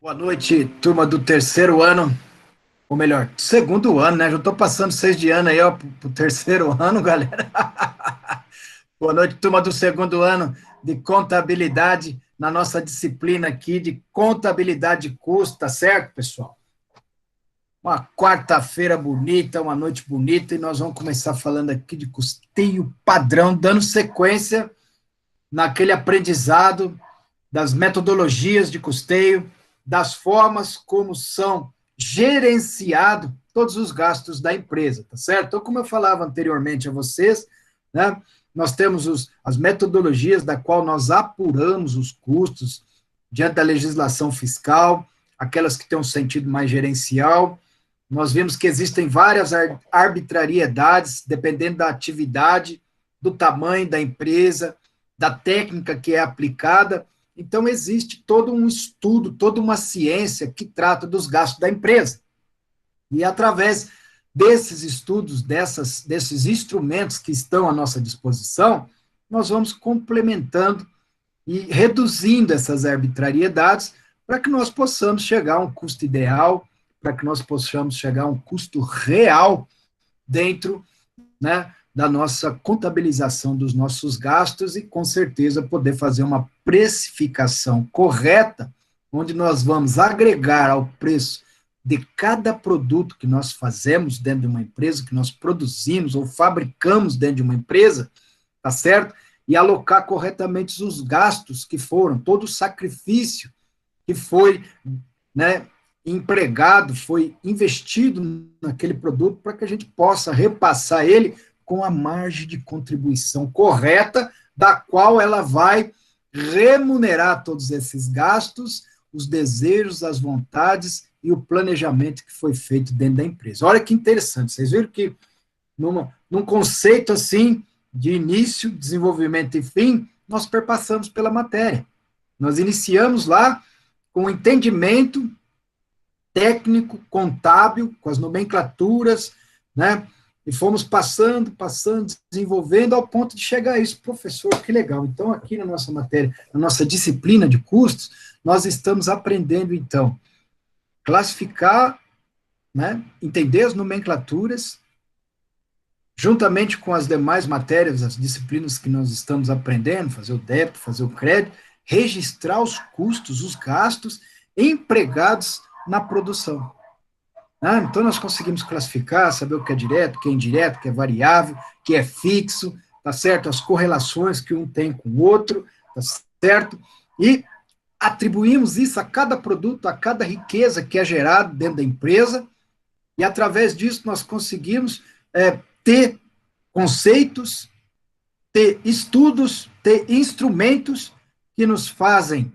Boa noite, turma do terceiro ano, ou melhor, segundo ano, né? Já estou passando 6 de ano aí, ó, pro terceiro ano, galera. Boa noite, turma do segundo ano de contabilidade, na nossa disciplina aqui de contabilidade de custo, tá certo, pessoal? Uma quarta-feira bonita, uma noite bonita, e nós vamos começar falando aqui de custeio padrão, dando sequência naquele aprendizado das metodologias de custeio, das formas como são gerenciados todos os gastos da empresa, tá certo? Então, como eu falava anteriormente a vocês, né, nós temos as metodologias da qual nós apuramos os custos diante da legislação fiscal, aquelas que têm um sentido mais gerencial. Nós vimos que existem várias arbitrariedades, dependendo da atividade, do tamanho da empresa, da técnica que é aplicada. Então, existe todo um estudo, toda uma ciência que trata dos gastos da empresa. E através desses estudos, desses instrumentos que estão à nossa disposição, nós vamos complementando e reduzindo essas arbitrariedades para que nós possamos chegar a um custo ideal, para que nós possamos chegar a um custo real dentro, né, da nossa contabilização dos nossos gastos e, com certeza, poder fazer uma precificação correta, onde nós vamos agregar ao preço de cada produto que nós fazemos dentro de uma empresa, que nós produzimos ou fabricamos dentro de uma empresa, tá certo? E alocar corretamente os gastos que foram, todo o sacrifício que foi, né, empregado, foi investido naquele produto para que a gente possa repassar ele com a margem de contribuição correta, da qual ela vai remunerar todos esses gastos, os desejos, as vontades e o planejamento que foi feito dentro da empresa. Olha que interessante, vocês viram que num conceito assim, de início, desenvolvimento e fim, nós perpassamos pela matéria. Nós iniciamos lá com o entendimento técnico, contábil, com as nomenclaturas, né? E fomos passando, desenvolvendo, ao ponto de chegar a isso. Professor, que legal. Então, aqui na nossa matéria, na nossa disciplina de custos, nós estamos aprendendo, então, classificar, né? Entender as nomenclaturas, juntamente com as demais matérias, as disciplinas que nós estamos aprendendo, fazer o débito, fazer o crédito, registrar os custos, os gastos empregados na produção. Então, nós conseguimos classificar, saber o que é direto, o que é indireto, o que é variável, o que é fixo, tá certo? As correlações que um tem com o outro, tá certo? E atribuímos isso a cada produto, a cada riqueza que é gerada dentro da empresa, e através disso nós conseguimos ter conceitos, ter estudos, ter instrumentos que nos fazem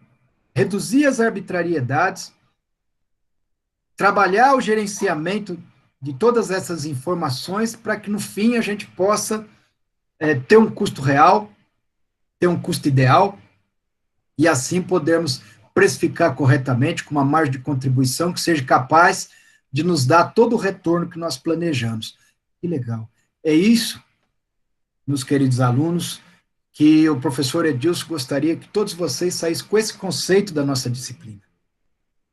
reduzir as arbitrariedades, trabalhar o gerenciamento de todas essas informações para que, no fim, a gente possa ter um custo real, ter um custo ideal, e assim podermos precificar corretamente, com uma margem de contribuição que seja capaz de nos dar todo o retorno que nós planejamos. Que legal. É isso, meus queridos alunos, que o professor Edilson gostaria que todos vocês saíssem com esse conceito da nossa disciplina.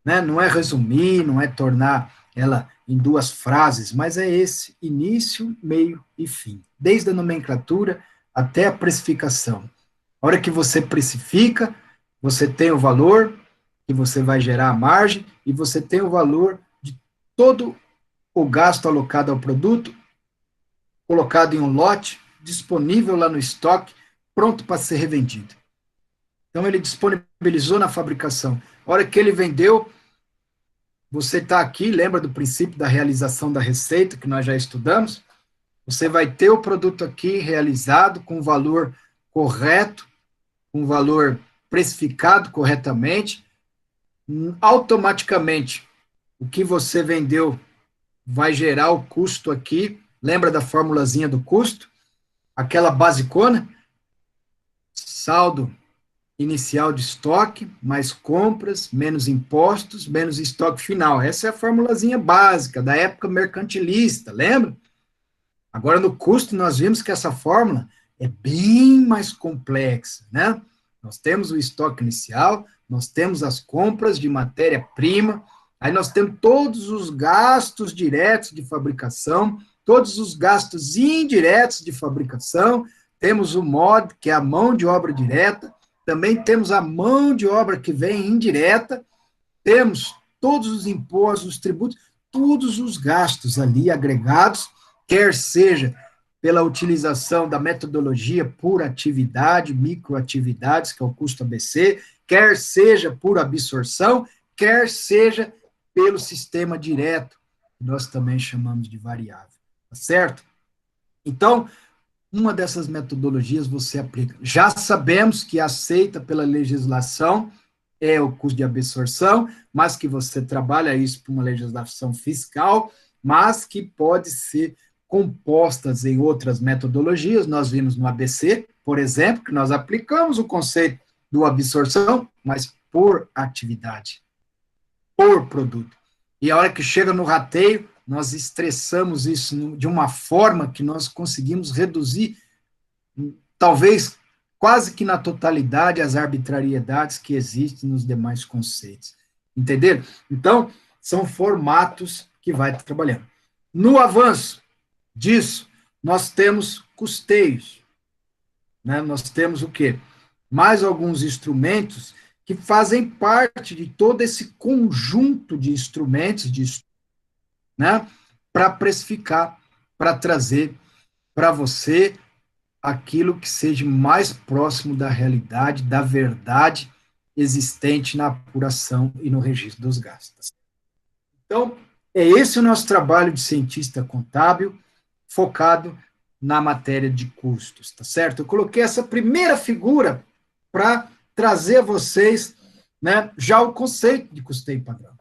Né? Não é resumir, não é tornar ela em duas frases, mas é esse, início, meio e fim. Desde a nomenclatura até a precificação. A hora que você precifica, você tem o valor, que você vai gerar a margem, e você tem o valor de todo o gasto alocado ao produto, colocado em um lote, disponível lá no estoque, pronto para ser revendido. Então, ele disponibilizou na fabricação. A hora que ele vendeu, você está aqui, lembra do princípio da realização da receita, que nós já estudamos? Você vai ter o produto aqui realizado com o valor correto, com o valor precificado corretamente, automaticamente, o que você vendeu vai gerar o custo aqui, lembra da formulazinha do custo? Aquela basicona, saldo inicial de estoque, mais compras, menos impostos, menos estoque final. Essa é a formulazinha básica da época mercantilista, lembra? Agora, no custo, nós vimos que essa fórmula é bem mais complexa, né? Nós temos o estoque inicial, nós temos as compras de matéria-prima, aí nós temos todos os gastos diretos de fabricação, todos os gastos indiretos de fabricação, temos o MOD, que é a mão de obra direta, também temos a mão de obra que vem indireta, temos todos os impostos, os tributos, todos os gastos ali agregados, quer seja pela utilização da metodologia por atividade, microatividades, que é o custo ABC, quer seja por absorção, quer seja pelo sistema direto, que nós também chamamos de variável, tá certo? Então, uma dessas metodologias você aplica. Já sabemos que aceita pela legislação é o custo de absorção, mas que você trabalha isso por uma legislação fiscal, mas que pode ser compostas em outras metodologias. Nós vimos no ABC, por exemplo, que nós aplicamos o conceito do absorção, mas por atividade, por produto. E a hora que chega no rateio, nós estressamos isso de uma forma que nós conseguimos reduzir, talvez quase que na totalidade, as arbitrariedades que existem nos demais conceitos. Entenderam? Então, são formatos que vai trabalhando. No avanço disso, nós temos custeios. Né? Nós temos o quê? Mais alguns instrumentos que fazem parte de todo esse conjunto de instrumentos, né? Para precificar, para trazer para você aquilo que seja mais próximo da realidade, da verdade existente na apuração e no registro dos gastos. Então, é esse o nosso trabalho de cientista contábil, focado na matéria de custos, tá certo? Eu coloquei essa primeira figura para trazer a vocês, né, já o conceito de custeio padrão.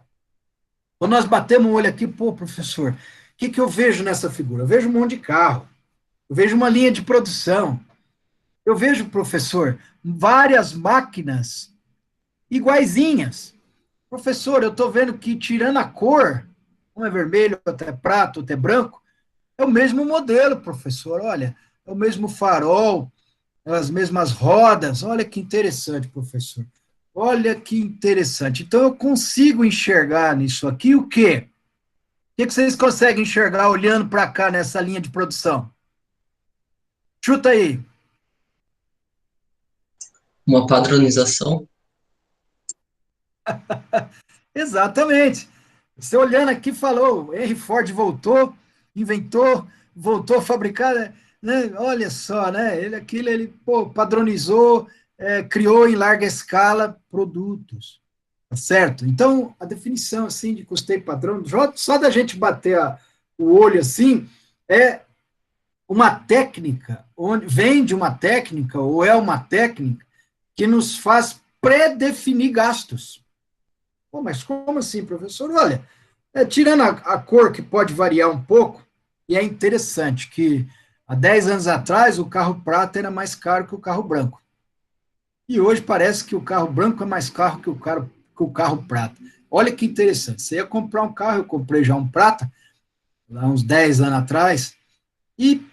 Quando nós batemos o olho aqui, pô, professor, o que eu vejo nessa figura? Eu vejo um monte de carro, eu vejo uma linha de produção, eu vejo, professor, várias máquinas iguaizinhas. Professor, eu estou vendo que, tirando a cor, um é vermelho, outro é prato, outro é branco, é o mesmo modelo, professor, olha, é o mesmo farol, as mesmas rodas, olha que interessante, professor. Olha que interessante. Então, eu consigo enxergar nisso aqui o quê? O que vocês conseguem enxergar olhando para cá nessa linha de produção? Chuta aí. Uma padronização. Exatamente. Você olhando aqui falou, Henry Ford voltou, inventou, voltou a fabricar, né? Olha só, né? Ele pô, padronizou, criou em larga escala produtos, tá certo? Então, a definição assim de custeio padrão, só da gente bater o olho assim, é uma técnica, onde vem de uma técnica, ou é uma técnica, que nos faz pré-definir gastos. Pô, mas como assim, professor? Olha, tirando a cor que pode variar um pouco, e é interessante que há 10 anos atrás o carro prata era mais caro que o carro branco. E hoje parece que o carro branco é mais caro que o carro prata. Olha que interessante. Você ia comprar um carro, eu comprei já um prata, lá uns 10 anos atrás, e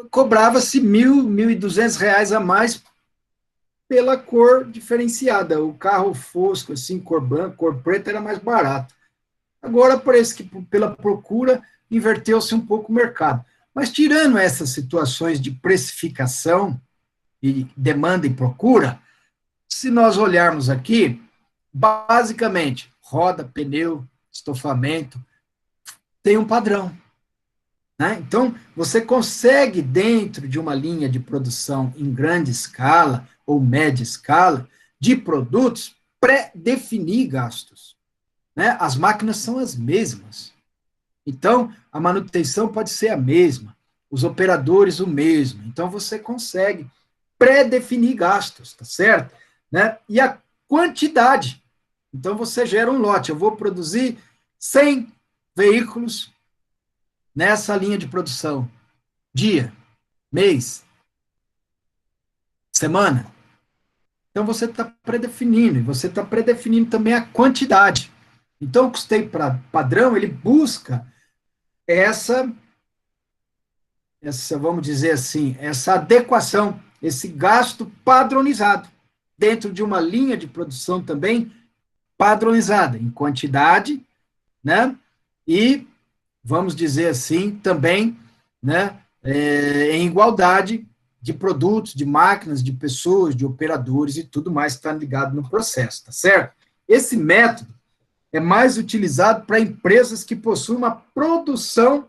cobrava-se R$ 1.200 a mais pela cor diferenciada. O carro fosco, assim, cor branca, cor preta, era mais barato. Agora parece que pela procura inverteu-se um pouco o mercado. Mas tirando essas situações de precificação e demanda e procura, se nós olharmos aqui, basicamente, roda, pneu, estofamento, tem um padrão. Né? Então, você consegue, dentro de uma linha de produção em grande escala ou média escala, de produtos, pré-definir gastos. Né? As máquinas são as mesmas. Então, a manutenção pode ser a mesma, os operadores o mesmo. Então, você consegue pré-definir gastos, tá certo? Né? E a quantidade. Então, você gera um lote. Eu vou produzir 100 veículos nessa linha de produção. Dia, mês, semana. Então, você está predefinindo. E você está predefinindo também a quantidade. Então, o custeio padrão, ele busca essa, vamos dizer assim, essa adequação, esse gasto padronizado. dentro de uma linha de produção também padronizada, em quantidade, né? E, vamos dizer assim, também, né, em igualdade de produtos, de máquinas, de pessoas, de operadores e tudo mais que está ligado no processo, tá certo? Esse método é mais utilizado para empresas que possuem uma produção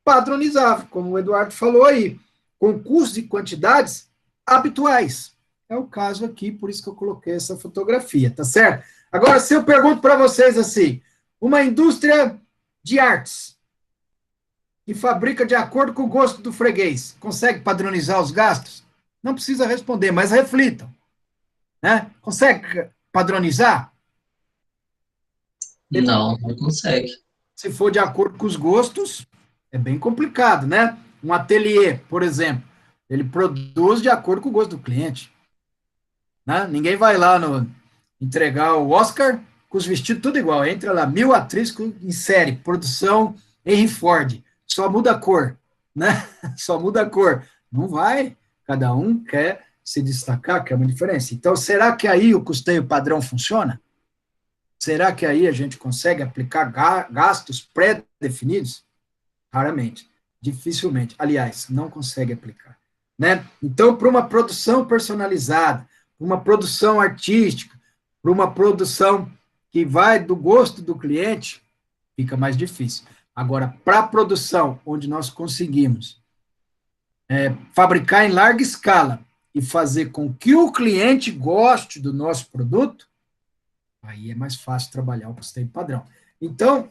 padronizável, como o Eduardo falou aí, com custos e quantidades habituais. É o caso aqui, por isso que eu coloquei essa fotografia, tá certo? Agora, se eu pergunto para vocês assim, uma indústria de artes que fabrica de acordo com o gosto do freguês, consegue padronizar os gastos? Não precisa responder, mas reflitam, né? Consegue padronizar? Não, não consegue. Se for de acordo com os gostos, é bem complicado, né? Um ateliê, por exemplo, ele produz de acordo com o gosto do cliente, né? Ninguém vai lá entregar o Oscar com os vestidos tudo igual. Entra lá, 1000 atrizes em série, produção Henry Ford, só muda a cor, né? Só muda a cor. Não vai, cada um quer se destacar, quer uma diferença. Então, será que aí o custeio padrão funciona? Será que aí a gente consegue aplicar gastos pré-definidos? Raramente, dificilmente. Aliás, não consegue aplicar, né? Então, para uma produção personalizada, para uma produção artística, para uma produção que vai do gosto do cliente, fica mais difícil. Agora, para a produção onde nós conseguimos fabricar em larga escala e fazer com que o cliente goste do nosso produto, aí é mais fácil trabalhar o custeio padrão. Então,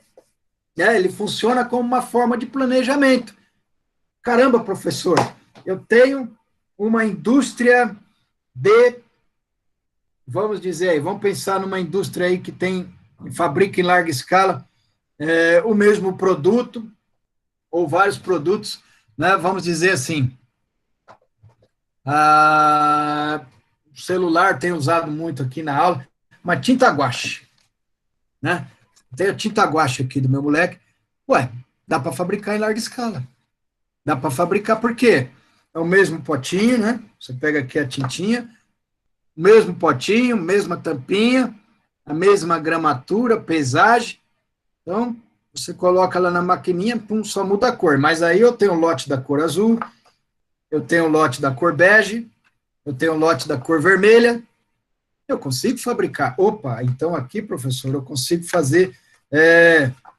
ele funciona como uma forma de planejamento. Caramba, professor, eu tenho uma indústria de, vamos dizer aí, vamos pensar numa indústria aí que fabrica em larga escala o mesmo produto, ou vários produtos, né? Vamos dizer assim, o celular tem usado muito aqui na aula, uma tinta guache, né? Tem a tinta guache aqui do meu moleque, ué, dá para fabricar em larga escala. Dá para fabricar por quê? É o mesmo potinho, né? Você pega aqui a tintinha, mesmo potinho, mesma tampinha, a mesma gramatura, pesagem. Então, você coloca lá na maquininha, pum, só muda a cor. Mas aí eu tenho o lote da cor azul, eu tenho o lote da cor bege, eu tenho o lote da cor vermelha. Eu consigo fabricar. Opa, então aqui, professor, eu consigo fazer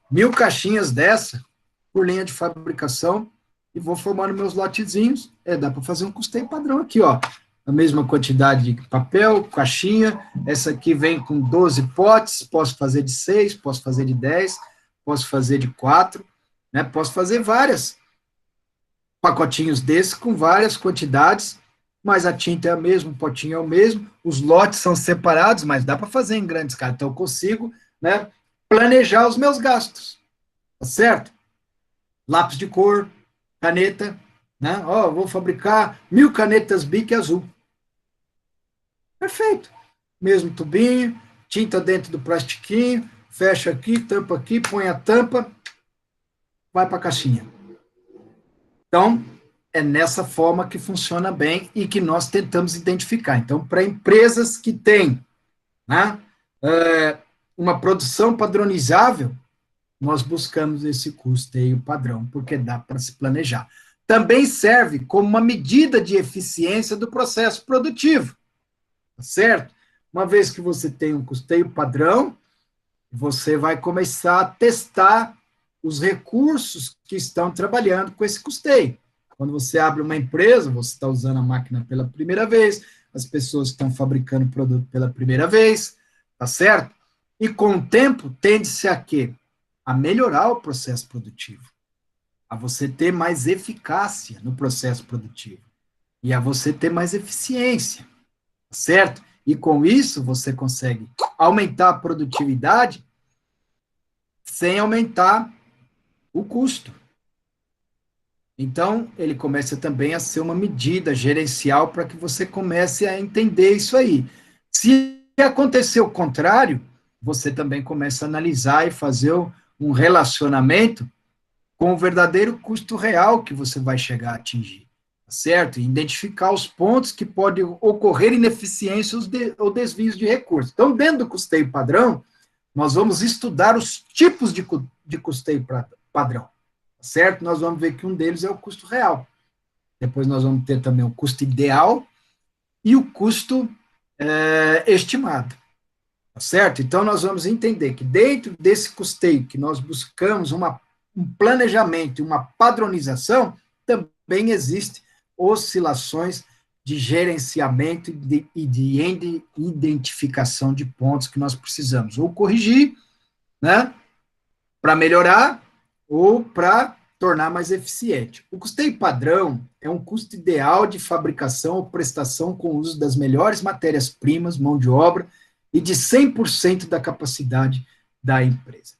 1000 caixinhas dessa por linha de fabricação e vou formando meus lotezinhos. Dá para fazer um custeio padrão aqui, ó. A mesma quantidade de papel, caixinha. Essa aqui vem com 12 potes. Posso fazer de 6, posso fazer de 10, posso fazer de 4, né? Posso fazer várias pacotinhos desses com várias quantidades, mas a tinta é a mesma, o potinho é o mesmo, os lotes são separados, mas dá para fazer em grande escala. Então, eu consigo, né, planejar os meus gastos, tá certo? Lápis de cor, caneta, né? Vou fabricar 1000 canetas Bic azul. Perfeito. Mesmo tubinho, tinta dentro do plastiquinho, fecha aqui, tampa aqui, põe a tampa, vai para a caixinha. Então, é nessa forma que funciona bem e que nós tentamos identificar. Então, para empresas que têm, né, uma produção padronizável, nós buscamos esse custeio padrão, porque dá para se planejar. Também serve como uma medida de eficiência do processo produtivo, tá certo? Uma vez que você tem um custeio padrão, você vai começar a testar os recursos que estão trabalhando com esse custeio. Quando você abre uma empresa, você está usando a máquina pela primeira vez, as pessoas estão fabricando o produto pela primeira vez, tá certo? E com o tempo, tende-se a quê? A melhorar o processo produtivo, a você ter mais eficácia no processo produtivo, e a você ter mais eficiência, tá certo? E com isso, você consegue aumentar a produtividade sem aumentar o custo. Então, ele começa também a ser uma medida gerencial para que você comece a entender isso aí. Se acontecer o contrário, você também começa a analisar e fazer um relacionamento com o verdadeiro custo real que você vai chegar a atingir, tá certo? E identificar os pontos que podem ocorrer ineficiências ou desvios de recursos. Então, dentro do custeio padrão, nós vamos estudar os tipos de custeio padrão, certo? Nós vamos ver que um deles é o custo real. Depois nós vamos ter também o custo ideal e o custo estimado, certo? Então, nós vamos entender que dentro desse custeio que nós buscamos um planejamento e uma padronização, também existe oscilações de gerenciamento e de identificação de pontos que nós precisamos ou corrigir, né, para melhorar ou para tornar mais eficiente. O custeio padrão é um custo ideal de fabricação ou prestação com o uso das melhores matérias-primas, mão de obra e de 100% da capacidade da empresa.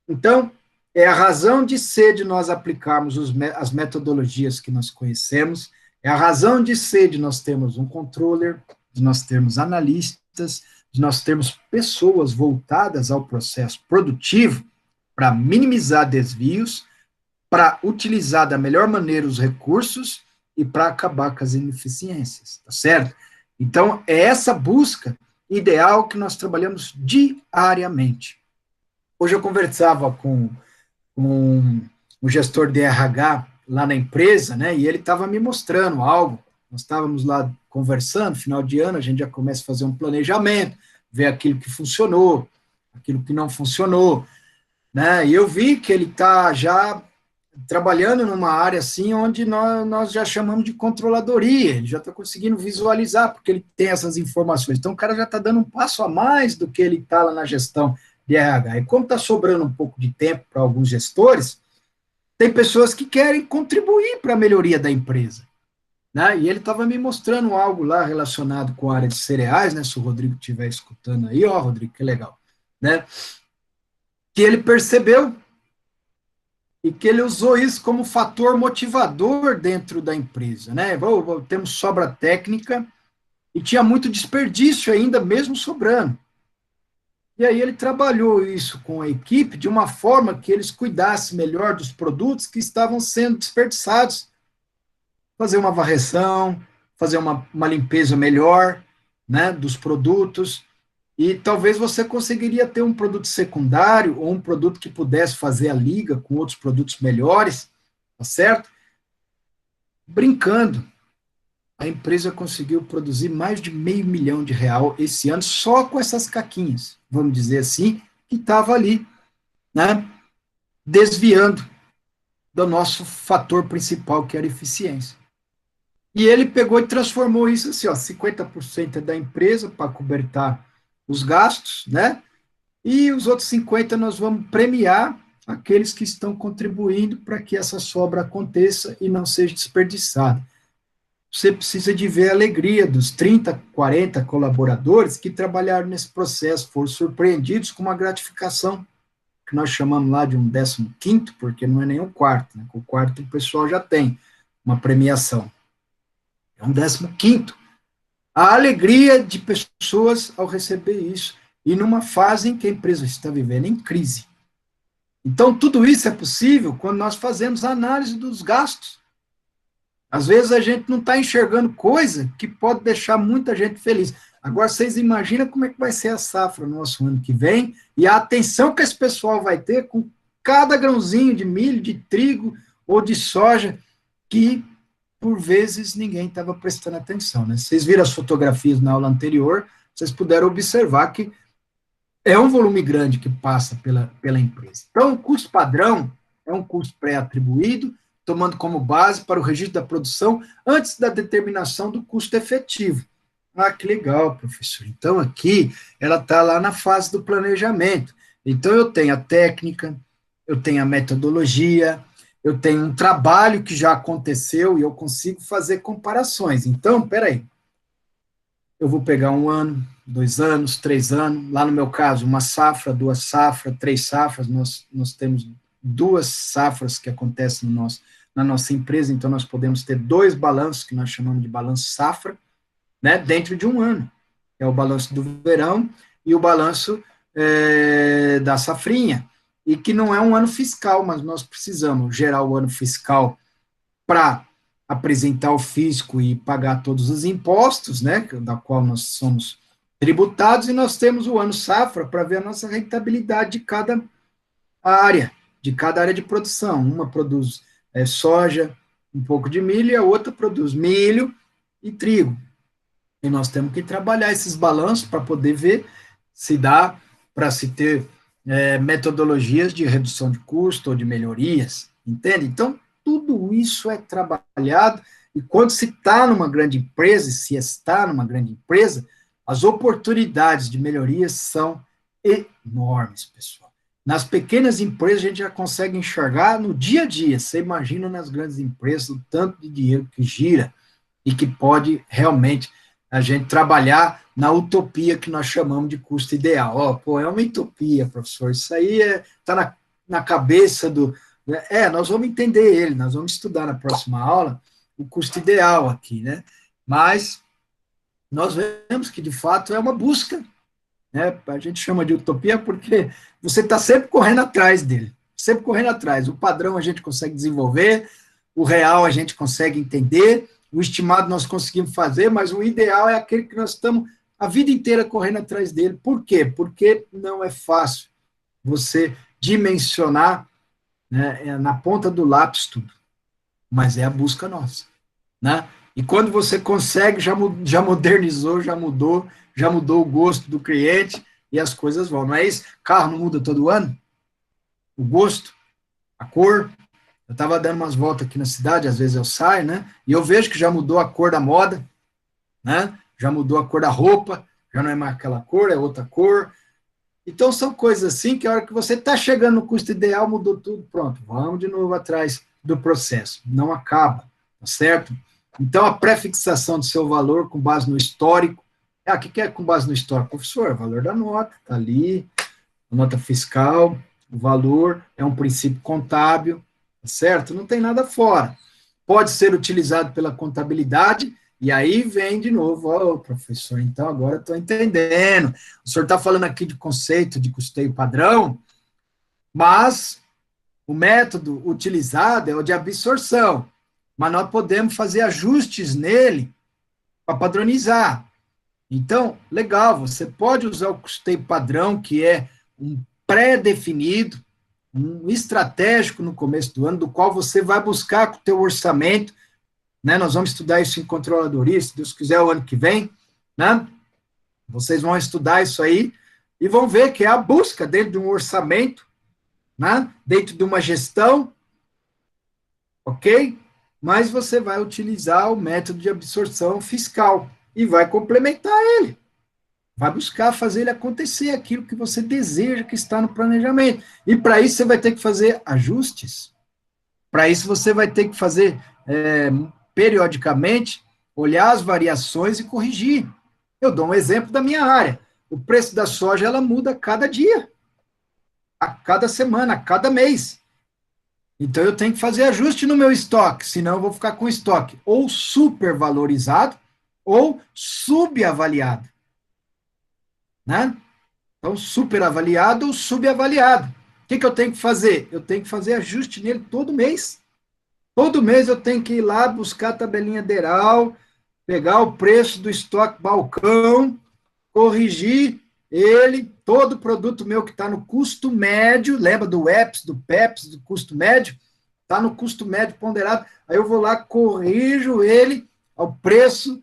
Então, é a razão de ser de nós aplicarmos as metodologias que nós conhecemos, é a razão de ser de nós termos um controller, de nós termos analistas, de nós termos pessoas voltadas ao processo produtivo para minimizar desvios, para utilizar da melhor maneira os recursos e para acabar com as ineficiências, tá certo? Então, é essa busca ideal que nós trabalhamos diariamente. Hoje eu conversava com o gestor de RH lá na empresa, né, e ele estava me mostrando algo, nós estávamos lá conversando, final de ano, a gente já começa a fazer um planejamento, ver aquilo que funcionou, aquilo que não funcionou, né, e eu vi que ele está já trabalhando numa área assim, onde nós já chamamos de controladoria, ele já está conseguindo visualizar, porque ele tem essas informações, então o cara já está dando um passo a mais do que ele está lá na gestão de RH, e como está sobrando um pouco de tempo para alguns gestores, tem pessoas que querem contribuir para a melhoria da empresa, né? E ele estava me mostrando algo lá relacionado com a área de cereais, né? Se o Rodrigo estiver escutando aí, ó, Rodrigo, que legal, né? Que ele percebeu e que ele usou isso como fator motivador dentro da empresa, né? Temos sobra técnica e tinha muito desperdício ainda, mesmo sobrando. E aí ele trabalhou isso com a equipe de uma forma que eles cuidassem melhor dos produtos que estavam sendo desperdiçados. Fazer uma varreção, fazer uma limpeza melhor, né, dos produtos, e talvez você conseguiria ter um produto secundário ou um produto que pudesse fazer a liga com outros produtos melhores, tá certo? Brincando, a empresa conseguiu produzir mais de R$500 mil esse ano só com essas caquinhas, vamos dizer assim, que estava ali, né, desviando do nosso fator principal, que era a eficiência. E ele pegou e transformou isso assim, ó, 50% é da empresa para cobertar os gastos, né, e os outros 50% nós vamos premiar aqueles que estão contribuindo para que essa sobra aconteça e não seja desperdiçada. Você precisa de ver a alegria dos 30, 40 colaboradores que trabalharam nesse processo, foram surpreendidos com uma gratificação, que nós chamamos lá de um 15º, porque não é nem o quarto, né? O quarto o pessoal já tem uma premiação. É um 15º. A alegria de pessoas ao receber isso, e numa fase em que a empresa está vivendo em crise. Então, tudo isso é possível quando nós fazemos a análise dos gastos. Às vezes a gente não está enxergando coisa que pode deixar muita gente feliz. Agora, vocês imaginam como é que vai ser a safra no nosso ano que vem e a atenção que esse pessoal vai ter com cada grãozinho de milho, de trigo ou de soja que, por vezes, ninguém estava prestando atenção, né? Vocês viram as fotografias na aula anterior, vocês puderam observar que é um volume grande que passa pela empresa. Então, o custo padrão é um custo pré-atribuído, tomando como base para o registro da produção antes da determinação do custo efetivo. Ah, que legal, professor. Então, aqui, ela está lá na fase do planejamento. Então, eu tenho a técnica, eu tenho a metodologia, eu tenho um trabalho que já aconteceu e eu consigo fazer comparações. Então, peraí, eu vou pegar 1 ano, 2 anos, 3 anos, lá no meu caso, 1 safra, 2 safras, 3 safras, nós temos 2 safras que acontecem na nossa empresa, então nós podemos ter 2 balanços, que nós chamamos de balanço safra, né, dentro de 1 ano. É o balanço do verão e o balanço da safrinha, e que não é um ano fiscal, mas nós precisamos gerar o ano fiscal para apresentar o fisco e pagar todos os impostos, né, da qual nós somos tributados, e nós temos o ano safra para ver a nossa rentabilidade de cada área de produção. Uma produz soja, um pouco de milho, e a outra produz milho e trigo. E nós temos que trabalhar esses balanços para poder ver se dá para se ter metodologias de redução de custo ou de melhorias, entende? Então, tudo isso é trabalhado, e quando se está numa grande empresa, e se está numa grande empresa, as oportunidades de melhorias são enormes, pessoal. Nas pequenas empresas, a gente já consegue enxergar no dia a dia. Você imagina nas grandes empresas o tanto de dinheiro que gira e que pode realmente a gente trabalhar na utopia que nós chamamos de custo ideal. É uma utopia, professor, isso aí está na cabeça do... nós vamos entender ele, nós vamos estudar na próxima aula o custo ideal aqui, né? Mas nós vemos que, de fato, é uma busca, né? A gente chama de utopia porque você está sempre correndo atrás dele, sempre correndo atrás. O padrão a gente consegue desenvolver, o real a gente consegue entender, o estimado nós conseguimos fazer, mas o ideal é aquele que nós estamos a vida inteira correndo atrás dele. Por quê? Porque não é fácil você dimensionar, né, na ponta do lápis tudo, mas é a busca nossa, né? E quando você consegue, já modernizou, já mudou o gosto do cliente e as coisas vão. Não é isso? Carro não muda todo ano? O gosto, a cor. Eu estava dando umas voltas aqui na cidade, às vezes eu saio, né? E eu vejo que já mudou a cor da moda, né? Já mudou a cor da roupa, já não é mais aquela cor, é outra cor. Então, são coisas assim que a hora que você está chegando no custo ideal, mudou tudo, pronto, vamos de novo atrás do processo. Não acaba, tá certo? Então, a prefixação do seu valor com base no histórico. O que é com base no histórico? Professor, o valor da nota, está ali, a nota fiscal, o valor é um princípio contábil, tá certo? Não tem nada fora. Pode ser utilizado pela contabilidade, e aí vem de novo, professor, então agora estou entendendo. O senhor está falando aqui de conceito de custeio padrão, mas o método utilizado é o de absorção, mas nós podemos fazer ajustes nele para padronizar. Então, legal, você pode usar o custeio padrão, que é um pré-definido, um estratégico no começo do ano, do qual você vai buscar com o teu orçamento, né? Nós vamos estudar isso em controladoria, se Deus quiser, o ano que vem, né? Vocês vão estudar isso aí e vão ver que é a busca dentro de um orçamento, né? Dentro de uma gestão, ok? Mas você vai utilizar o método de absorção fiscal e vai complementar ele. Vai buscar fazer ele acontecer, aquilo que você deseja que está no planejamento. E para isso você vai ter que fazer ajustes. Para isso você vai ter que fazer, periodicamente, olhar as variações e corrigir. Eu dou um exemplo da minha área. O preço da soja, ela muda a cada dia, a cada semana, a cada mês. Então, eu tenho que fazer ajuste no meu estoque, senão eu vou ficar com estoque ou supervalorizado ou subavaliado, né? Então, superavaliado ou subavaliado. O que eu tenho que fazer? Eu tenho que fazer ajuste nele todo mês. Todo mês eu tenho que ir lá buscar a tabelinha DERAL, pegar o preço do estoque balcão, corrigir ele, todo produto meu que está no custo médio, lembra do EPS, do PEPS, do custo médio? Está no custo médio ponderado, aí eu vou lá, corrijo ele ao preço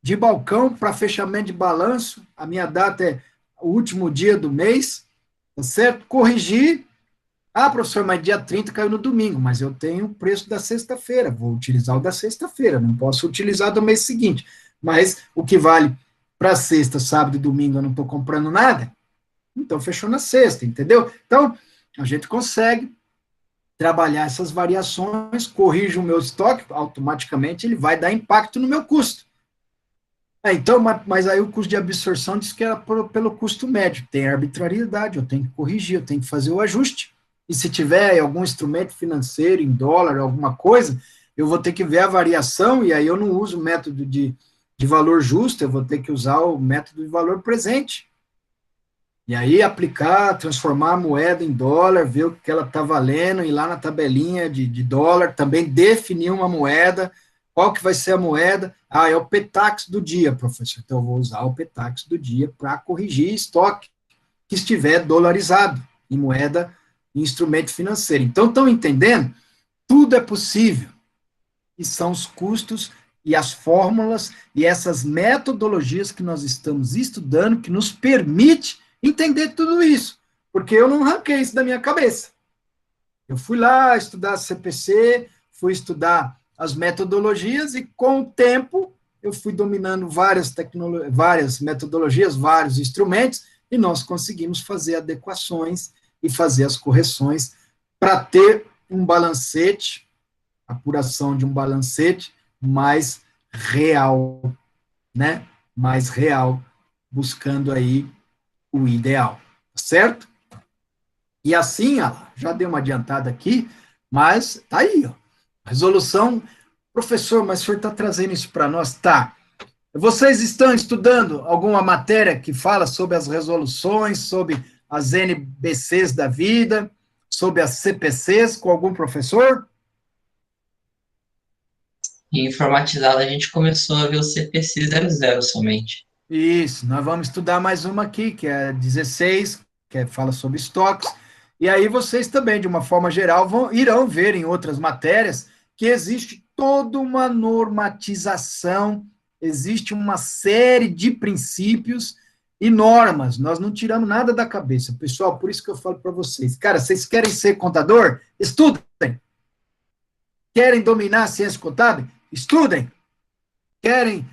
de balcão para fechamento de balanço, a minha data é o último dia do mês, tá certo? Corrigir, professor, mas dia 30 caiu no domingo, mas eu tenho o preço da sexta-feira, vou utilizar o da sexta-feira, não posso utilizar do mês seguinte, mas o que vale para sexta, sábado e domingo eu não estou comprando nada, então fechou na sexta, entendeu? Então, a gente consegue trabalhar essas variações, corrige o meu estoque, automaticamente ele vai dar impacto no meu custo. Então, mas aí o custo de absorção diz que era pelo custo médio, tem arbitrariedade, eu tenho que corrigir, eu tenho que fazer o ajuste, e se tiver algum instrumento financeiro em dólar, alguma coisa, eu vou ter que ver a variação, e aí eu não uso o método de valor justo, eu vou ter que usar o método de valor presente. E aí aplicar, transformar a moeda em dólar, ver o que ela está valendo, ir lá na tabelinha de dólar, também definir uma moeda, qual que vai ser a moeda? Ah, é o PETAX do dia, professor. Então eu vou usar o PETAX do dia para corrigir estoque que estiver dolarizado em moeda, em instrumento financeiro. Então estão entendendo? Tudo é possível. E são os custos e as fórmulas e essas metodologias que nós estamos estudando que nos permite entender tudo isso, porque eu não ranquei isso da minha cabeça. Eu fui lá estudar CPC, fui estudar as metodologias e com o tempo eu fui dominando várias metodologias, vários instrumentos e nós conseguimos fazer adequações e fazer as correções para ter um balancete, apuração de um balancete mais real, né? Mais real, buscando aí o ideal, certo? E assim, ó, já dei uma adiantada aqui, mas tá aí, ó. Resolução, professor, mas o senhor está trazendo isso para nós? Tá. Vocês estão estudando alguma matéria que fala sobre as resoluções, sobre as NBCs da vida, sobre as CPCs com algum professor? E informatizado a gente começou a ver o CPC 00 somente. Isso, nós vamos estudar mais uma aqui, que é 16, fala sobre estoques. E aí vocês também, de uma forma geral, irão ver em outras matérias que existe toda uma normatização, existe uma série de princípios e normas. Nós não tiramos nada da cabeça. Pessoal, por isso que eu falo para vocês. Cara, vocês querem ser contador? Estudem. Querem dominar a ciência contábil? Estudem. Querem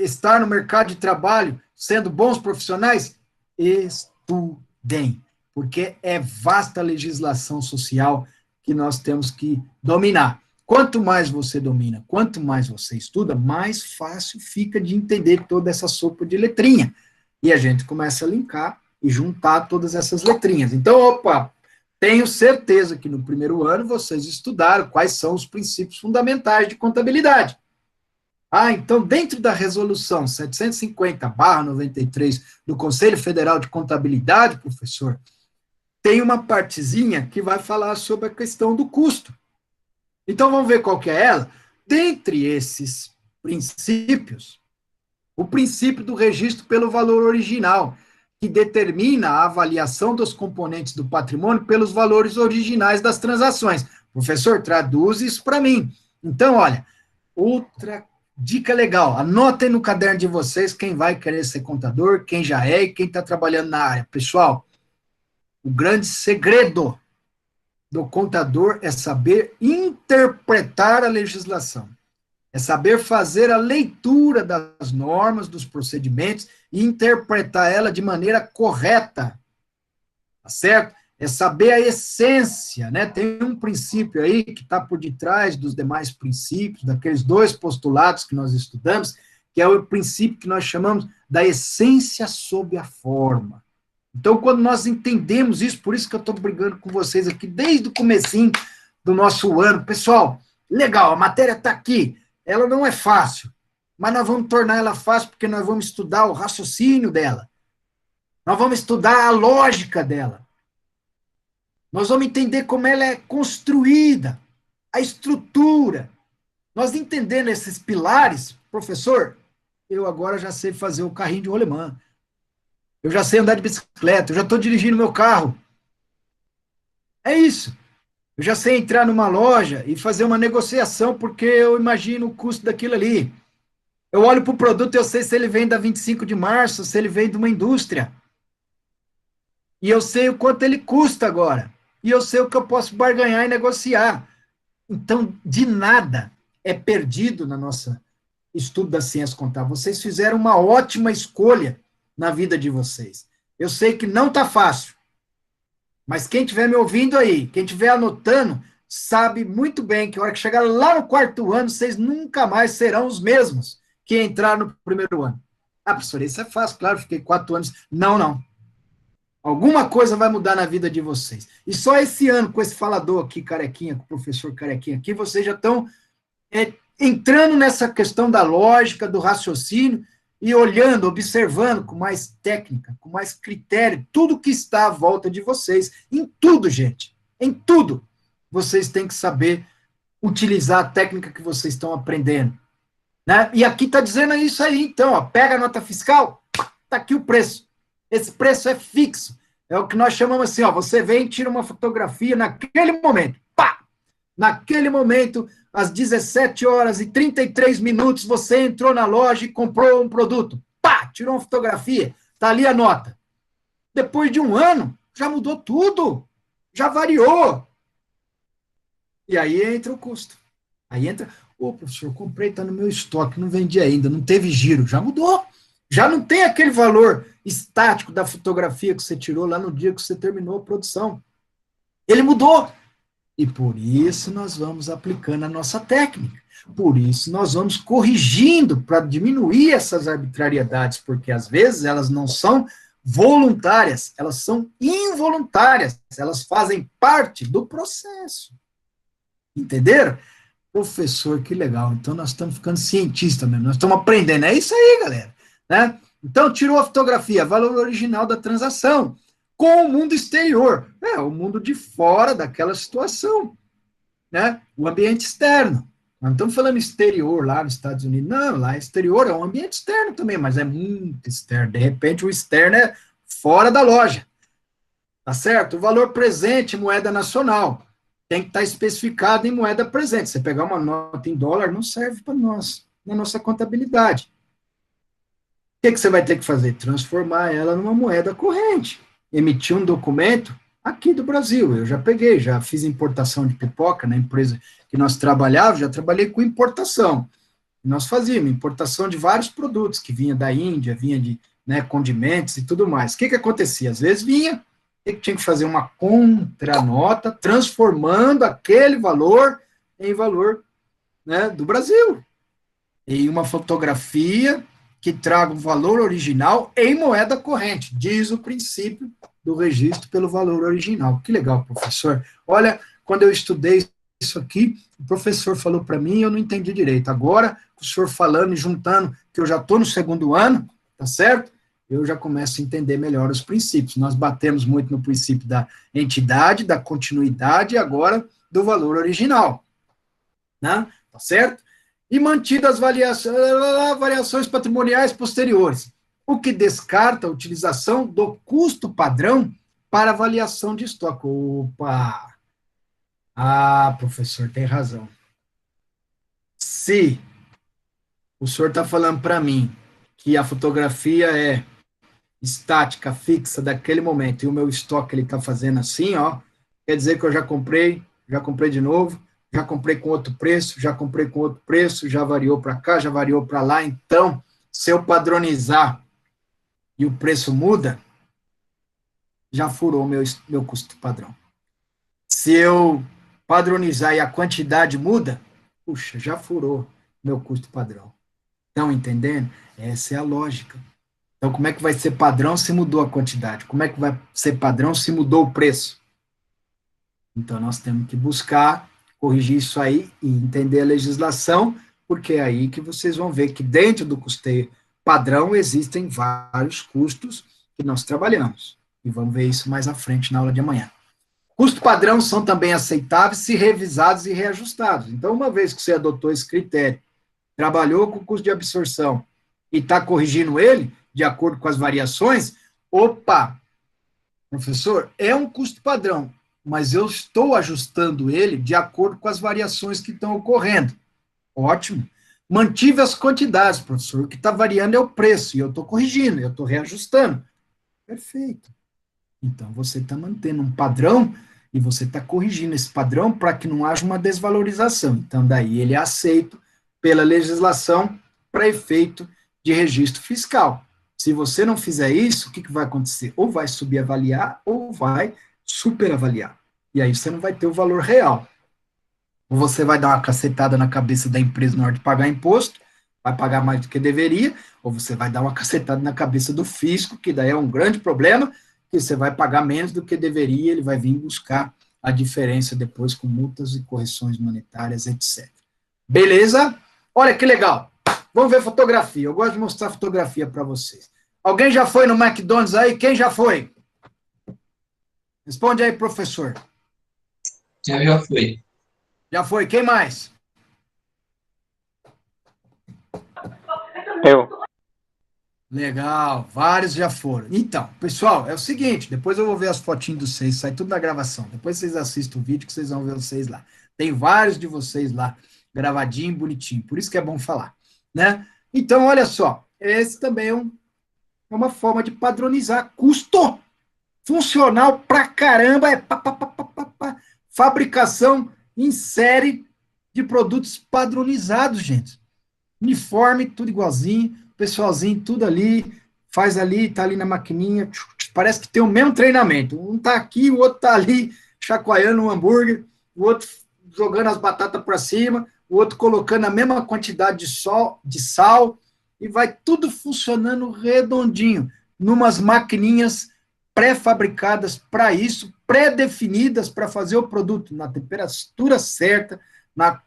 estar no mercado de trabalho sendo bons profissionais? Estudem, porque é vasta legislação social que nós temos que dominar. Quanto mais você domina, quanto mais você estuda, mais fácil fica de entender toda essa sopa de letrinha. E a gente começa a linkar e juntar todas essas letrinhas. Então, opa, tenho certeza que no primeiro ano vocês estudaram quais são os princípios fundamentais de contabilidade. Ah, então, dentro da resolução 750/93 do Conselho Federal de Contabilidade, professor, tem uma partezinha que vai falar sobre a questão do custo. Então, vamos ver qual que é ela? Dentre esses princípios, o princípio do registro pelo valor original, que determina a avaliação dos componentes do patrimônio pelos valores originais das transações. Professor, traduz isso para mim. Então, olha, outra dica legal, anotem no caderno de vocês quem vai querer ser contador, quem já é e quem está trabalhando na área. Pessoal, o grande segredo do contador é saber interpretar a legislação, é saber fazer a leitura das normas, dos procedimentos e interpretar ela de maneira correta, tá certo? É saber a essência, né? Tem um princípio aí que está por detrás dos demais princípios, daqueles dois postulados que nós estudamos, que é o princípio que nós chamamos da essência sob a forma. Então, quando nós entendemos isso, por isso que eu estou brigando com vocês aqui desde o comecinho do nosso ano. Pessoal, legal, a matéria está aqui, ela não é fácil, mas nós vamos tornar ela fácil porque nós vamos estudar o raciocínio dela, nós vamos estudar a lógica dela, nós vamos entender como ela é construída, a estrutura. Nós entendendo esses pilares, professor, eu agora já sei fazer o carrinho de rolemã. Eu já sei andar de bicicleta, eu já estou dirigindo meu carro. É isso. Eu já sei entrar numa loja e fazer uma negociação, porque eu imagino o custo daquilo ali. Eu olho para o produto e eu sei se ele vem da 25 de março, se ele vem de uma indústria. E eu sei o quanto ele custa agora. E eu sei o que eu posso barganhar e negociar. Então, de nada é perdido na nossa estudo da ciência contábil. Vocês fizeram uma ótima escolha na vida de vocês. Eu sei que não está fácil, mas quem estiver me ouvindo aí, quem estiver anotando, sabe muito bem que a hora que chegar lá no quarto ano, vocês nunca mais serão os mesmos que entraram no primeiro ano. Ah, professor, isso é fácil, claro, fiquei 4 anos. Não, não. Alguma coisa vai mudar na vida de vocês. E só esse ano, com esse falador aqui, carequinha, com o professor carequinha aqui, vocês já estão entrando nessa questão da lógica, do raciocínio, e olhando, observando com mais técnica, com mais critério, tudo que está à volta de vocês. Em tudo, gente. Em tudo. Vocês têm que saber utilizar a técnica que vocês estão aprendendo. Né? E aqui está dizendo isso aí, então, ó, pega a nota fiscal, está aqui o preço. Esse preço é fixo. É o que nós chamamos assim, ó, você vem e tira uma fotografia naquele momento. Pá! Naquele momento, às 17 horas e 33 minutos, você entrou na loja e comprou um produto. Pá! Tirou uma fotografia, está ali a nota. Depois de um ano, já mudou tudo. Já variou. E aí entra o custo. Aí entra, professor, comprei, está no meu estoque, não vendi ainda, não teve giro. Já mudou. Já não tem aquele valor estático da fotografia que você tirou lá no dia que você terminou a produção. Ele mudou. E por isso nós vamos aplicando a nossa técnica. Por isso nós vamos corrigindo para diminuir essas arbitrariedades, porque às vezes elas não são voluntárias, elas são involuntárias, elas fazem parte do processo. Entenderam? Professor, que legal. Então nós estamos ficando cientistas mesmo, nós estamos aprendendo. É isso aí, galera. Né? Então, tirou a fotografia, valor original da transação, com o mundo exterior. O mundo de fora daquela situação. Né? O ambiente externo. Nós não estamos falando exterior lá nos Estados Unidos. Não, lá exterior é um ambiente externo também, mas é muito externo. De repente, o externo é fora da loja. Tá certo? O valor presente, moeda nacional. Tem que estar especificado em moeda presente. Você pegar uma nota em dólar não serve para nós, na nossa contabilidade. O que você vai ter que fazer? Transformar ela numa moeda corrente. Emitir um documento aqui do Brasil. Eu já peguei, já fiz importação de pipoca na empresa que nós trabalhávamos, já trabalhei com importação. Nós fazíamos importação de vários produtos, que vinha da Índia, vinha de condimentos e tudo mais. O que acontecia? Às vezes vinha, tinha que fazer uma contranota, transformando aquele valor em valor do Brasil. Em uma fotografia que traga o valor original em moeda corrente, diz o princípio do registro pelo valor original. Que legal, professor. Olha, quando eu estudei isso aqui, o professor falou para mim e eu não entendi direito. Agora, o senhor falando e juntando, que eu já estou no segundo ano, tá certo? Eu já começo a entender melhor os princípios. Nós batemos muito no princípio da entidade, da continuidade e agora do valor original. Né? Tá certo? E mantidas as variações patrimoniais posteriores, o que descarta a utilização do custo padrão para avaliação de estoque. Opa! Ah, professor, tem razão. Se o senhor está falando para mim que a fotografia é estática, fixa, daquele momento, e o meu estoque ele está fazendo assim, ó, quer dizer que eu já comprei de novo, já comprei com outro preço, já variou para cá, já variou para lá. Então, se eu padronizar e o preço muda, já furou meu custo padrão. Se eu padronizar e a quantidade muda, puxa, já furou meu custo padrão. Estão entendendo? Essa é a lógica. Então, como é que vai ser padrão se mudou a quantidade? Como é que vai ser padrão se mudou o preço? Então, nós temos que buscar corrigir isso aí e entender a legislação, porque é aí que vocês vão ver que dentro do custeio padrão existem vários custos que nós trabalhamos. E vamos ver isso mais à frente na aula de amanhã. Custos padrão são também aceitáveis se revisados e reajustados. Então, uma vez que você adotou esse critério, trabalhou com o custo de absorção e está corrigindo ele, de acordo com as variações, opa, professor, é um custo padrão, mas eu estou ajustando ele de acordo com as variações que estão ocorrendo. Ótimo. Mantive as quantidades, professor. O que está variando é o preço, e eu estou corrigindo, eu estou reajustando. Perfeito. Então, você está mantendo um padrão e você está corrigindo esse padrão para que não haja uma desvalorização. Então, daí ele é aceito pela legislação para efeito de registro fiscal. Se você não fizer isso, o que vai acontecer? Ou vai subavaliar ou vai superavaliar. E aí você não vai ter o valor real. Ou você vai dar uma cacetada na cabeça da empresa na hora de pagar imposto, vai pagar mais do que deveria, ou você vai dar uma cacetada na cabeça do fisco, que daí é um grande problema, que você vai pagar menos do que deveria, ele vai vir buscar a diferença depois com multas e correções monetárias, etc. Beleza? Olha que legal. Vamos ver fotografia. Eu gosto de mostrar fotografia para vocês. Alguém já foi no McDonald's aí? Quem já foi? Responde aí, professor. Eu já fui. Já foi. Quem mais? Eu. Legal, vários já foram. Então, pessoal, é o seguinte, depois eu vou ver as fotinhas de vocês, sai tudo na gravação. Depois vocês assistem o vídeo que vocês vão ver vocês lá. Tem vários de vocês lá, gravadinho, bonitinho. Por isso que é bom falar, né? Então, olha só, esse também é uma forma de padronizar custo funcional pra caramba, é fabricação em série de produtos padronizados, gente. Uniforme, tudo igualzinho, pessoalzinho, tudo ali, faz ali, tá ali na maquininha, parece que tem o mesmo treinamento. Um tá aqui, o outro tá ali, chacoalhando um hambúrguer, o outro jogando as batatas para cima, o outro colocando a mesma quantidade de sal, e vai tudo funcionando redondinho, numas maquininhas pré-fabricadas para isso, pré-definidas para fazer o produto na temperatura certa, na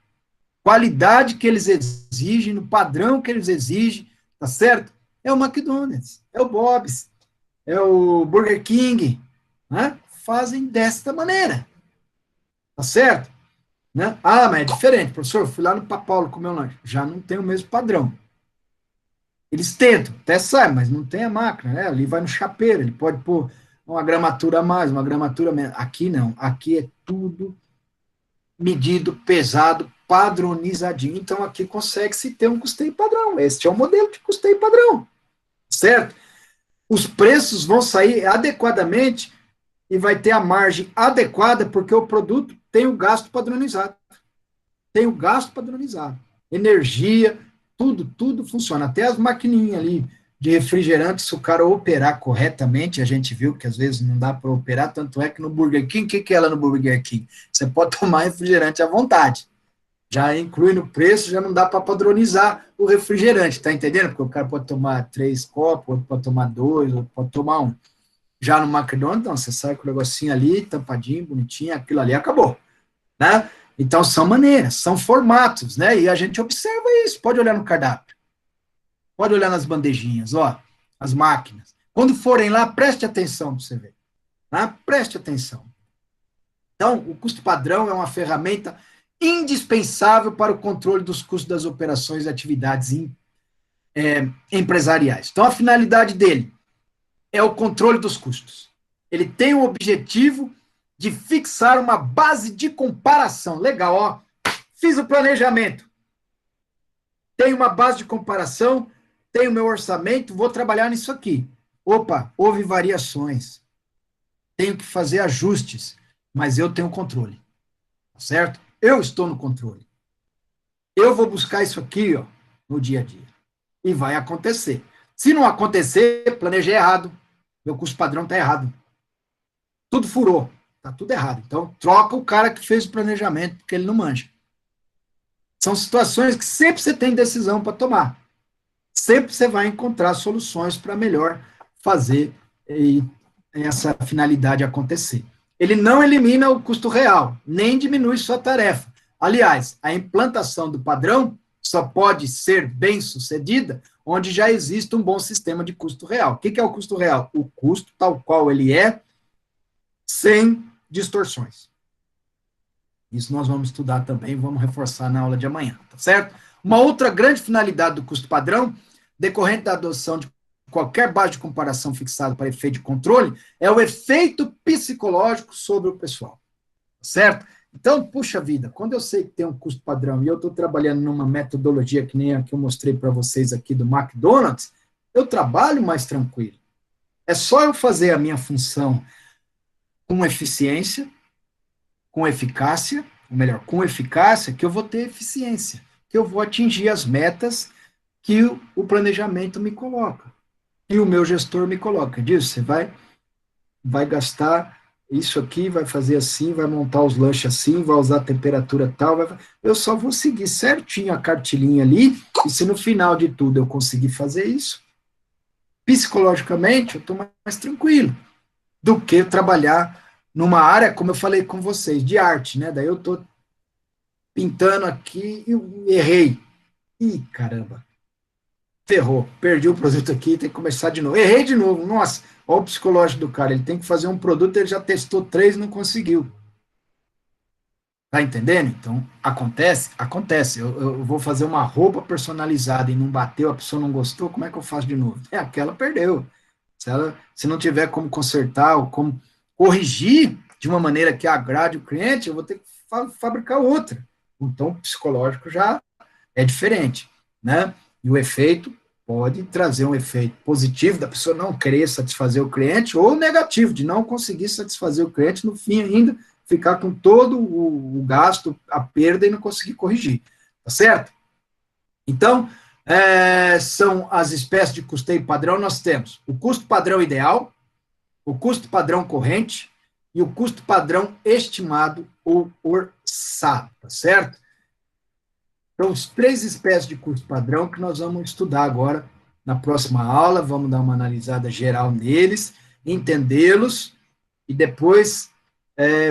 qualidade que eles exigem, no padrão que eles exigem, tá certo? É o McDonald's, é o Bob's, é o Burger King, né? Fazem desta maneira, tá certo? Né? Ah, mas é diferente, professor, fui lá no Papaulo comer um lanche, já não tem o mesmo padrão. Eles tentam, até sai, mas não tem a máquina, né? Ali vai no chapeiro, ele pode pôr uma gramatura a mais, uma gramatura a menos. Aqui não, aqui é tudo medido, pesado, padronizadinho. Então, aqui consegue-se ter um custeio padrão. Este é o modelo de custeio padrão, certo? Os preços vão sair adequadamente e vai ter a margem adequada, porque o produto tem o gasto padronizado. Tem o gasto padronizado. Energia, tudo funciona. Até as maquininhas ali de refrigerante, se o cara operar corretamente, a gente viu que às vezes não dá para operar, tanto é que no Burger King, o que é ela no Burger King? Você pode tomar refrigerante à vontade. Já inclui no preço, já não dá para padronizar o refrigerante, tá entendendo? Porque o cara pode tomar 3 copos, outro pode tomar 2, outro pode tomar 1. Já no McDonald's, não, você sai com o negocinho ali, tampadinho, bonitinho, aquilo ali acabou, né? Então, são maneiras, são formatos, né? E a gente observa isso, pode olhar no cardápio, pode olhar nas bandejinhas, ó, as máquinas. Quando forem lá, preste atenção para você ver, tá? Preste atenção. Então, o custo padrão é uma ferramenta indispensável para o controle dos custos das operações e atividades empresariais. Então, a finalidade dele é o controle dos custos. Ele tem o objetivo de fixar uma base de comparação. Legal, ó. Fiz o planejamento. Tenho uma base de comparação, tenho meu orçamento, vou trabalhar nisso aqui. Opa, houve variações. Tenho que fazer ajustes, mas eu tenho controle. Certo? Eu estou no controle. Eu vou buscar isso aqui, ó, no dia a dia. E vai acontecer. Se não acontecer, planejei errado. Meu custo padrão está errado. Tudo furou. Está tudo errado. Então, troca o cara que fez o planejamento, porque ele não manja. São situações que sempre você tem decisão para tomar. Sempre você vai encontrar soluções para melhor fazer essa finalidade acontecer. Ele não elimina o custo real, nem diminui sua tarefa. Aliás, a implantação do padrão só pode ser bem sucedida onde já existe um bom sistema de custo real. O que é o custo real? O custo tal qual ele é, sem distorções. Isso nós vamos estudar também, vamos reforçar na aula de amanhã, tá certo? Uma outra grande finalidade do custo padrão, decorrente da adoção de qualquer base de comparação fixada para efeito de controle, é o efeito psicológico sobre o pessoal, certo? Então, puxa vida, quando eu sei que tem um custo padrão e eu estou trabalhando numa metodologia que nem a que eu mostrei para vocês aqui do McDonald's, eu trabalho mais tranquilo. É só eu fazer a minha função com eficiência, com eficácia, ou melhor, com eficácia, que eu vou ter eficiência, que eu vou atingir as metas que o planejamento me coloca. E o meu gestor me coloca. Diz, você vai gastar isso aqui, vai fazer assim, vai montar os lanches assim, vai usar a temperatura tal, eu só vou seguir certinho a cartilinha ali, e se no final de tudo eu conseguir fazer isso, psicologicamente eu estou mais tranquilo do que trabalhar numa área, como eu falei com vocês, de arte, né? Daí eu estou pintando aqui e errei. Ih, caramba, ferrou, perdi o produto aqui, tem que começar de novo. Errei de novo, nossa, olha o psicológico do cara, ele tem que fazer um produto, ele já testou 3 e não conseguiu. Tá entendendo? Então, acontece? Acontece. Eu vou fazer uma roupa personalizada e não bateu, a pessoa não gostou, como é que eu faço de novo? É, aquela perdeu. Se não tiver como consertar ou como corrigir de uma maneira que agrade o cliente, eu vou ter que fabricar outra. Então, o psicológico já é diferente, né? E o efeito pode trazer um efeito positivo da pessoa não querer satisfazer o cliente ou negativo, de não conseguir satisfazer o cliente no fim ainda, ficar com todo o gasto, a perda e não conseguir corrigir, tá certo? Então, são as espécies de custeio padrão, nós temos o custo padrão ideal, o custo padrão corrente e o custo padrão estimado ou orçado, tá certo? Então, os 3 espécies de custo padrão que nós vamos estudar agora na próxima aula, vamos dar uma analisada geral neles, entendê-los e depois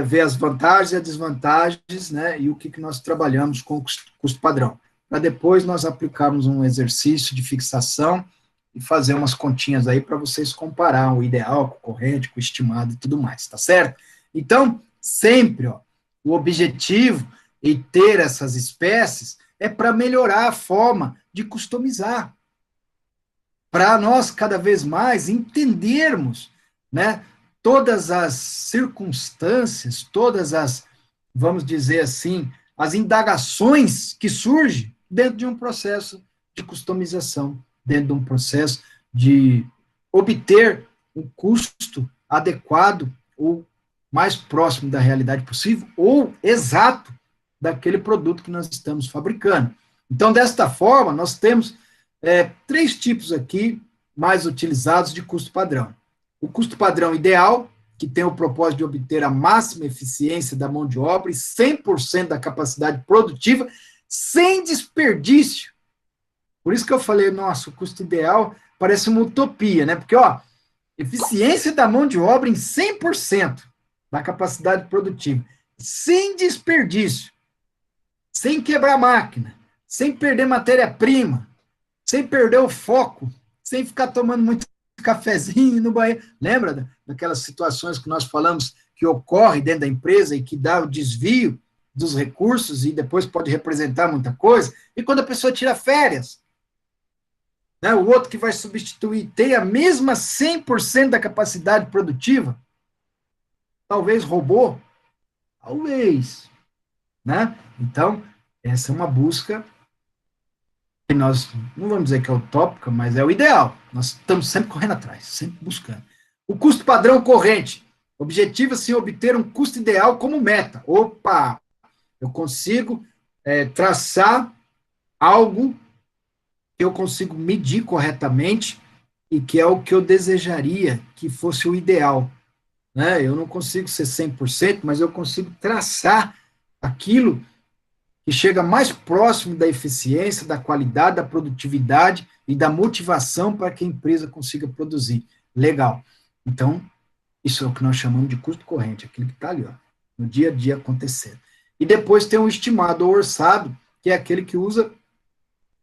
ver as vantagens e as desvantagens, né, e o que nós trabalhamos com o custo padrão, para depois nós aplicarmos um exercício de fixação e fazer umas continhas aí para vocês comparar o ideal com o corrente, com o estimado e tudo mais, tá certo? Então, sempre, ó, o objetivo em ter essas espécies é para melhorar a forma de customizar, para nós cada vez mais entendermos, né, todas as circunstâncias, todas as, vamos dizer assim, as indagações que surgem dentro de um processo de customização, dentro de um processo de obter um custo adequado ou mais próximo da realidade possível ou exato daquele produto que nós estamos fabricando. Então, desta forma, nós temos 3 tipos aqui mais utilizados de custo padrão. O custo padrão ideal, que tem o propósito de obter a máxima eficiência da mão de obra e 100% da capacidade produtiva, sem desperdício. Por isso que eu falei, nossa, o custo ideal parece uma utopia, né? Porque, ó, eficiência da mão de obra em 100% da capacidade produtiva, sem desperdício, sem quebrar máquina, sem perder matéria-prima, sem perder o foco, sem ficar tomando muito cafezinho no banheiro. Lembra daquelas situações que nós falamos que ocorre dentro da empresa e que dá o desvio dos recursos e depois pode representar muita coisa? E quando a pessoa tira férias, né, o outro que vai substituir tem a mesma 100% da capacidade produtiva, talvez roubou, talvez, né? Então, essa é uma busca que nós, não vamos dizer que é utópica, mas é o ideal. Nós estamos sempre correndo atrás, sempre buscando. O custo padrão corrente. Objetiva-se obter um custo ideal como meta. Opa! Eu consigo traçar algo que eu consigo medir corretamente e que é o que eu desejaria que fosse o ideal. Né? Eu não consigo ser 100%, mas eu consigo traçar aquilo que chega mais próximo da eficiência, da qualidade, da produtividade e da motivação para que a empresa consiga produzir. Legal. Então, isso é o que nós chamamos de custo corrente, aquilo que está ali, ó, no dia a dia acontecendo. E depois tem o estimado ou orçado, que é aquele que usa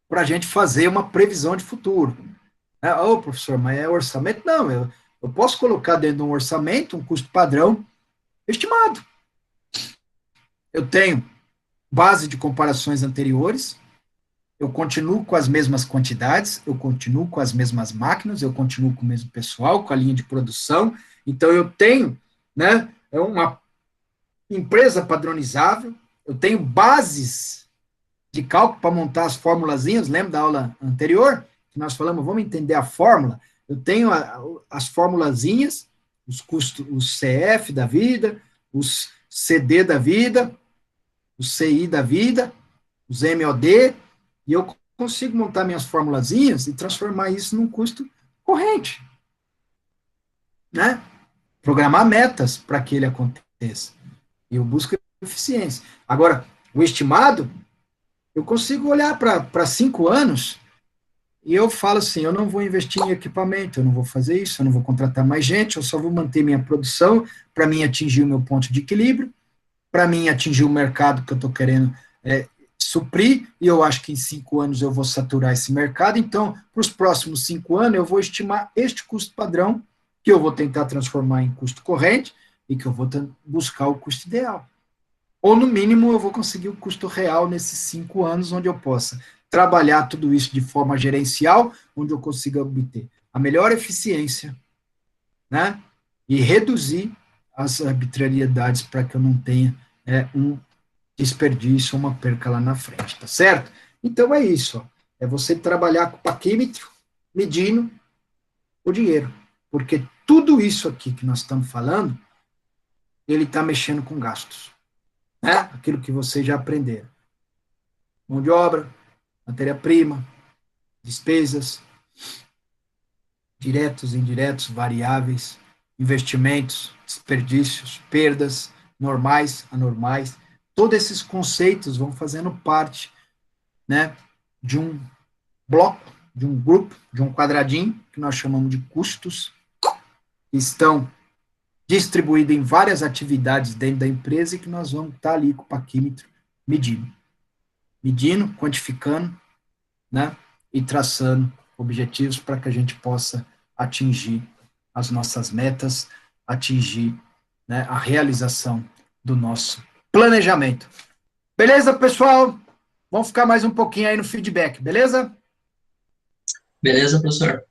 para a gente fazer uma previsão de futuro. Ô, professor, mas é orçamento? Não, eu posso colocar dentro de um orçamento um custo padrão estimado. Eu tenho base de comparações anteriores, eu continuo com as mesmas quantidades, eu continuo com as mesmas máquinas, eu continuo com o mesmo pessoal, com a linha de produção, então eu tenho, né, uma empresa padronizável, eu tenho bases de cálculo para montar as formulazinhas, lembra da aula anterior? Que nós falamos, vamos entender a fórmula, eu tenho as formulazinhas, os custos, os CF da vida, os CD da vida, o CI da vida, os MOD, e eu consigo montar minhas formulazinhas e transformar isso num custo corrente. Né? Programar metas para que ele aconteça. E eu busco eficiência. Agora, o estimado, eu consigo olhar para 5 anos e eu falo assim, eu não vou investir em equipamento, eu não vou fazer isso, eu não vou contratar mais gente, eu só vou manter minha produção para mim atingir o meu ponto de equilíbrio, para mim atingir o mercado que eu estou querendo suprir, e eu acho que em 5 anos eu vou saturar esse mercado, então, para os próximos 5 anos, eu vou estimar este custo padrão, que eu vou tentar transformar em custo corrente, e que eu vou buscar o custo ideal. Ou, no mínimo, eu vou conseguir o custo real nesses 5 anos, onde eu possa trabalhar tudo isso de forma gerencial, onde eu consiga obter a melhor eficiência, né? E reduzir as arbitrariedades para que eu não tenha um desperdício, uma perca lá na frente, tá certo? Então é isso, ó. É você trabalhar com o paquímetro, medindo o dinheiro, porque tudo isso aqui que nós estamos falando, ele está mexendo com gastos, né? Aquilo que vocês já aprenderam. Mão de obra, matéria-prima, despesas, diretos, indiretos, variáveis, investimentos, desperdícios, perdas, normais, anormais. Todos esses conceitos vão fazendo parte, né, de um bloco, de um grupo, de um quadradinho, que nós chamamos de custos, que estão distribuídos em várias atividades dentro da empresa e que nós vamos estar ali com o paquímetro medindo. Medindo, quantificando, né, e traçando objetivos para que a gente possa atingir as nossas metas, atingir, né, a realização do nosso planejamento. Beleza, pessoal? Vamos ficar mais um pouquinho aí no feedback, beleza? Beleza, professor?